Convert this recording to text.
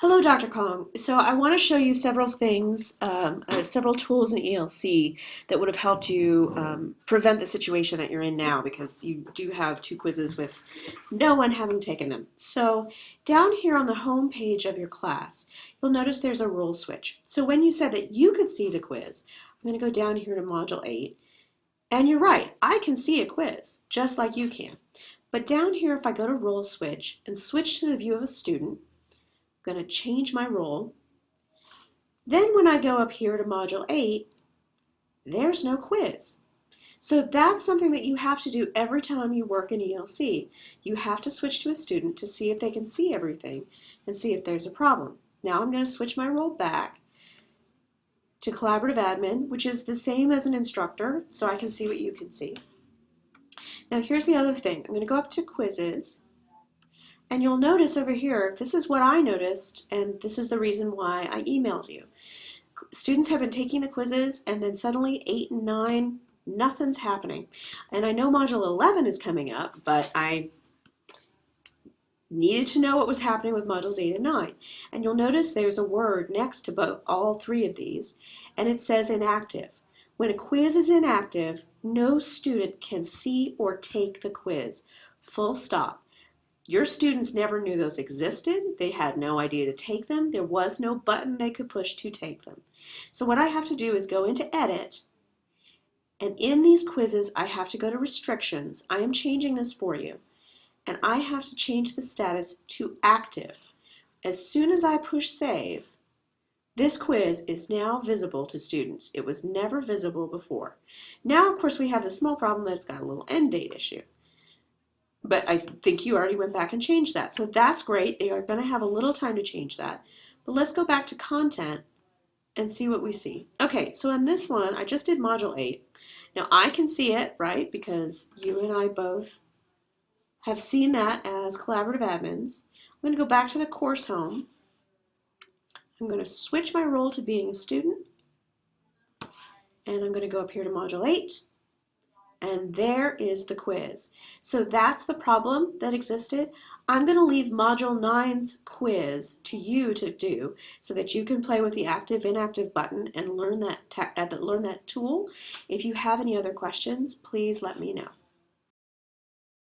Hello, Dr. Kong. So I want to show you several things, several tools in ELC that would have helped you prevent the situation that you're in now because you do have two quizzes with no one having taken them. So down here on the home page of your class, you'll notice there's a role switch. So when you said that you could see the quiz, I'm going to go down here to Module 8. And you're right, I can see a quiz, just like you can. But down here, if I go to role switch and switch to the view of a student, I'm going to change my role. Then when I go up here to Module 8, there's no quiz. So that's something that you have to do every time you work in ELC. You have to switch to a student to see if they can see everything and see if there's a problem. Now I'm going to switch my role back to Collaborative Admin, which is the same as an instructor, so I can see what you can see. Now here's the other thing. I'm going to go up to Quizzes. And you'll notice over here, this is what I noticed, and this is the reason why I emailed you. Students have been taking the quizzes, and then suddenly 8 and 9, nothing's happening. And I know Module 11 is coming up, but I needed to know what was happening with Modules 8 and 9. And you'll notice there's a word next to all three of these, and it says inactive. When a quiz is inactive, no student can see or take the quiz. Full stop. Your students never knew those existed. They had no idea to take them. There was no button they could push to take them. So what I have to do is go into Edit, and in these quizzes, I have to go to Restrictions. I am changing this for you, and I have to change the status to Active. As soon as I push Save, this quiz is now visible to students. It was never visible before. Now, of course, we have the small problem that it's got a little end date issue. But I think you already went back and changed that. So that's great. They are going to have a little time to change that. But let's go back to content and see what we see. Okay, so in this one, I just did Module 8. Now I can see it, right, because you and I both have seen that as collaborative admins. I'm going to go back to the course home. I'm going to switch my role to being a student. And I'm going to go up here to Module 8. And there is the quiz. So that's the problem that existed. I'm going to leave Module 9's quiz to you to do so that you can play with the active inactive button and learn that tool. If you have any other questions, please let me know.